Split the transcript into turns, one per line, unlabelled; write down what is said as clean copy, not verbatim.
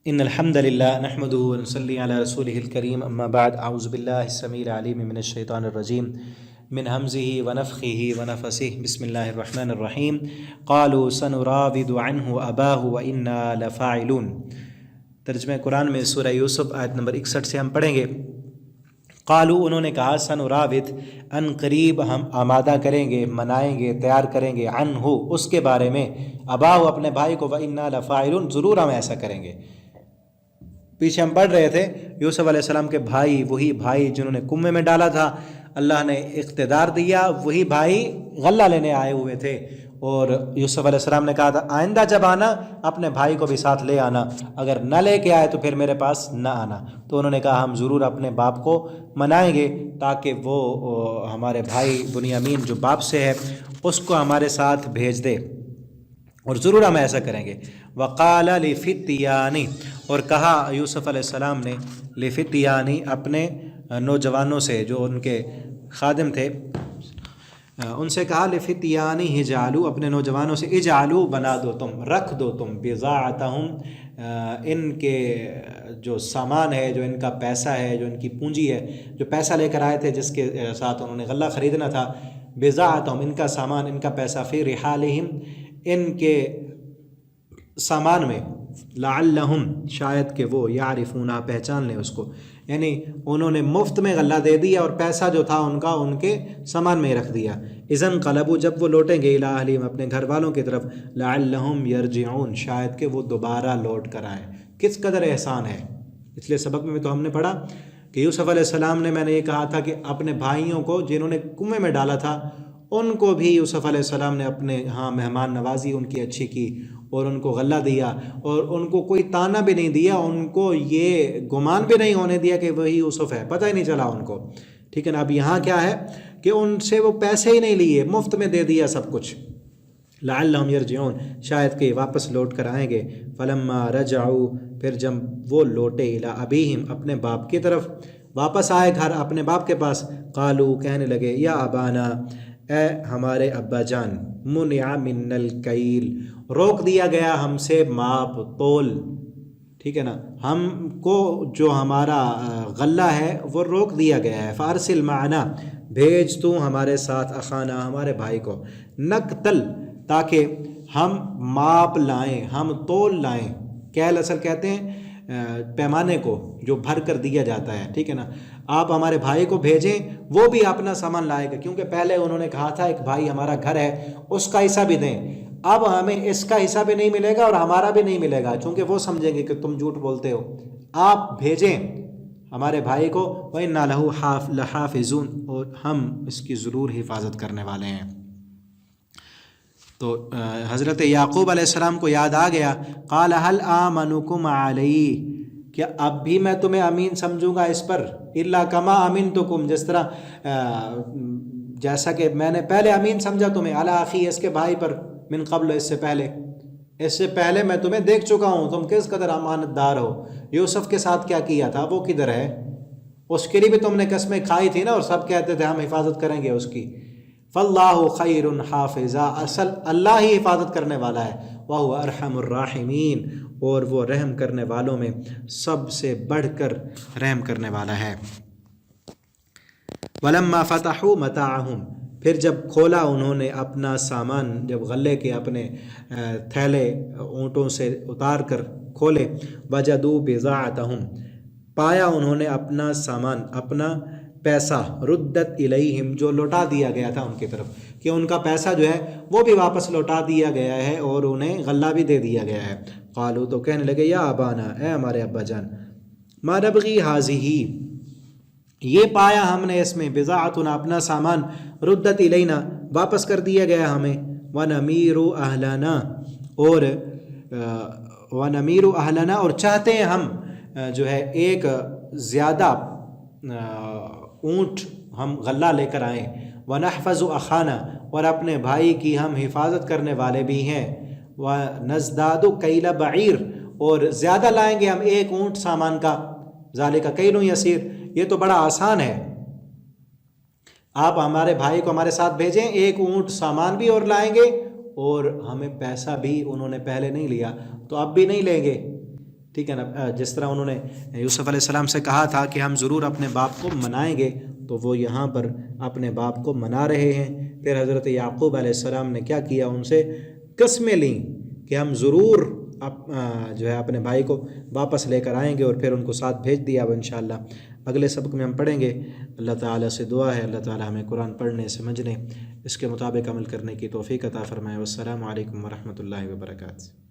ان الحمد لله نحمده ونصلي على رسوله الكريم اما بعد اعوذ بالله السميع العليم من الشيطان الرجيم من همزه ونفخه ونفثه بسم الله الرحمن الرحيم قالوا سنراود عنه اباه وانا لفاعلون۔ ترجمہ قرآن میں سورہ یوسف آیت نمبر 61 سے ہم پڑھیں گے۔ قالو انہوں نے کہا سنراود ان قریب ہم آمادہ کریں گے، منائیں گے، تیار کریں گے، عنہ اس کے بارے میں، اباہ اپنے بھائی کو، وانا لفاعلون ضرور ہم ایسا کریں گے۔ پیچھے ہم پڑھ رہے تھے یوسف علیہ السلام کے بھائی، وہی بھائی جنہوں نے کنویں میں ڈالا تھا، اللہ نے اقتدار دیا، وہی بھائی غلہ لینے آئے ہوئے تھے، اور یوسف علیہ السلام نے کہا تھا آئندہ جب آنا اپنے بھائی کو بھی ساتھ لے آنا، اگر نہ لے کے آئے تو پھر میرے پاس نہ آنا۔ تو انہوں نے کہا ہم ضرور اپنے باپ کو منائیں گے تاکہ وہ ہمارے بھائی بنیامین جو باپ سے ہے اس کو ہمارے ساتھ بھیج دے، اور ضرور ہم ایسا کریں گے۔ وقال لفتیانی، اور کہا یوسف علیہ السلام نے، لفتیانی اپنے نوجوانوں سے جو ان کے خادم تھے ان سے کہا، لفتیانی اجعلوا اپنے نوجوانوں سے، اجعلوا بنا دو تم، رکھ دو تم، بضاعتہم ان کے جو سامان ہے، جو ان کا پیسہ ہے، جو ان کی پونجی ہے، جو پیسہ لے کر آئے تھے جس کے ساتھ انہوں نے غلہ خریدنا تھا، بضاعتہم ان کا سامان، ان کا پیسہ، فی رحالہم ان کے سامان میں، لعلہم شاید کہ وہ یعرفونہ پہچان لیں اس کو، یعنی انہوں نے مفت میں غلہ دے دیا اور پیسہ جو تھا ان کا ان کے سامان میں رکھ دیا۔ اذا انقلبوا جب وہ لوٹیں گے، الی اہلہم اپنے گھر والوں کی طرف، لعلہم یرجعون شاید کہ وہ دوبارہ لوٹ کر آئیں۔ کس قدر احسان ہے! پچھلے سبق میں تو ہم نے پڑھا کہ یوسف علیہ السلام نے، میں نے یہ کہا تھا کہ اپنے بھائیوں کو جنہوں نے کنویں میں ڈالا تھا ان کو بھی یوسف علیہ السلام نے اپنے ہاں مہمان نوازی ان کی اچھی کی، اور ان کو غلہ دیا، اور ان کو کوئی تانا بھی نہیں دیا، ان کو یہ گمان بھی نہیں ہونے دیا کہ وہی یوسف ہے، پتہ ہی نہیں چلا ان کو، ٹھیک ہے نا۔ اب یہاں کیا ہے کہ ان سے وہ پیسے ہی نہیں لیے، مفت میں دے دیا سب کچھ۔ لعلہم یرجعون شاید کہ واپس لوٹ کر آئیں گے۔ فلما رجعوا پھر جب وہ لوٹے، الی ابیہم اپنے باپ کی طرف، واپس آئے گھر اپنے باپ کے پاس، قالو کہنے لگے، یا ابانا اے ہمارے ابا جان، منع من الکیل روک دیا گیا ہم سے ماپ تول، ٹھیک ہے نا، ہم کو جو ہمارا غلہ ہے وہ روک دیا گیا ہے۔ فارسل معنا بھیج تو ہمارے ساتھ، اخانا ہمارے بھائی کو، نقتل تاکہ ہم ماپ لائیں، ہم تول لائیں۔ کیل اصل کہتے ہیں پیمانے کو جو بھر کر دیا جاتا ہے، ٹھیک ہے نا۔ آپ ہمارے بھائی کو بھیجیں، وہ بھی اپنا سامان لائے گا، کیونکہ پہلے انہوں نے کہا تھا ایک بھائی ہمارا گھر ہے اس کا حصہ بھی دیں، اب ہمیں اس کا حصہ بھی نہیں ملے گا اور ہمارا بھی نہیں ملے گا، چونکہ وہ سمجھیں گے کہ تم جھوٹ بولتے ہو۔ آپ بھیجیں ہمارے بھائی کو، وَإِنَّا لَهُ لَحَافِظُونَ اور ہم اس کی ضرور حفاظت کرنے والے ہیں۔ تو حضرت یعقوب علیہ السلام کو یاد آ گیا، قال هل آمنکم علیہ، کیا اب بھی میں تمہیں امین سمجھوں گا اس پر، الا کما امنتکم جس طرح جیسا کہ میں نے پہلے امین سمجھا تمہیں، علی اخی اس کے بھائی پر، من قبل اس سے پہلے میں تمہیں دیکھ چکا ہوں تم کس قدر امانت دار ہو۔ یوسف کے ساتھ کیا کیا تھا، وہ کدھر ہے، اس کے لیے بھی تم نے قسمیں کھائی تھی نا، اور سب کہتے تھے ہم حفاظت کریں گے اس کی۔ فاللہ خیر حافظا اصل اللہ ہی حفاظت کرنے والا ہے، وہو ارحم الراحمین اور وہ رحم کرنے والوں میں سب سے بڑھ کر رحم کرنے والا ہے۔ ولما فتحوا متاعہم پھر جب کھولا انہوں نے اپنا سامان، جب غلے کے اپنے تھیلے اونٹوں سے اتار کر کھولے، وجدوا بضاعتہم پایا انہوں نے اپنا سامان، اپنا پیسہ، ردت الیہم جو لوٹا دیا گیا تھا ان کی طرف، کہ ان کا پیسہ جو ہے وہ بھی واپس لوٹا دیا گیا ہے اور انہیں غلہ بھی دے دیا گیا ہے۔ قالو تو کہنے لگے، یا ابانا اے ہمارے ابا جان، ما نبغی ہذہ یہ پایا ہم نے اس میں، بضاعتنا اپنا سامان، ردت الینا واپس کر دیا گیا ہمیں، ونمیر اہلنا اور چاہتے ہیں ہم جو ہے ایک زیادہ اونٹ ہم غلہ لے کر آئیں، ونحفظ اخانا اور اپنے بھائی کی ہم حفاظت کرنے والے بھی ہیں، ونزداد کیل بعیر اور زیادہ لائیں گے ہم ایک اونٹ سامان کا، ذالک کیل یسیر یہ تو بڑا آسان ہے، آپ ہمارے بھائی کو ہمارے ساتھ بھیجیں، ایک اونٹ سامان بھی اور لائیں گے، اور ہمیں پیسہ بھی انہوں نے پہلے نہیں لیا تو اب بھی نہیں لیں گے، ٹھیک ہے نا. جس طرح انہوں نے یوسف علیہ السلام سے کہا تھا کہ ہم ضرور اپنے باپ کو منائیں گے، تو وہ یہاں پر اپنے باپ کو منا رہے ہیں. پھر حضرت یعقوب علیہ السلام نے کیا کیا، ان سے قسمیں لیں کہ ہم ضرور جو ہے اپنے بھائی کو واپس لے کر آئیں گے، اور پھر ان کو ساتھ بھیج دیا. اب انشاءاللہ اگلے سبق میں ہم پڑھیں گے. اللہ تعالیٰ سے دعا ہے اللہ تعالیٰ ہمیں قرآن پڑھنے، سمجھنے، اس کے مطابق عمل کرنے کی توفیق عطا فرمائے. والسلام علیکم ورحمۃ اللہ وبرکاتہ.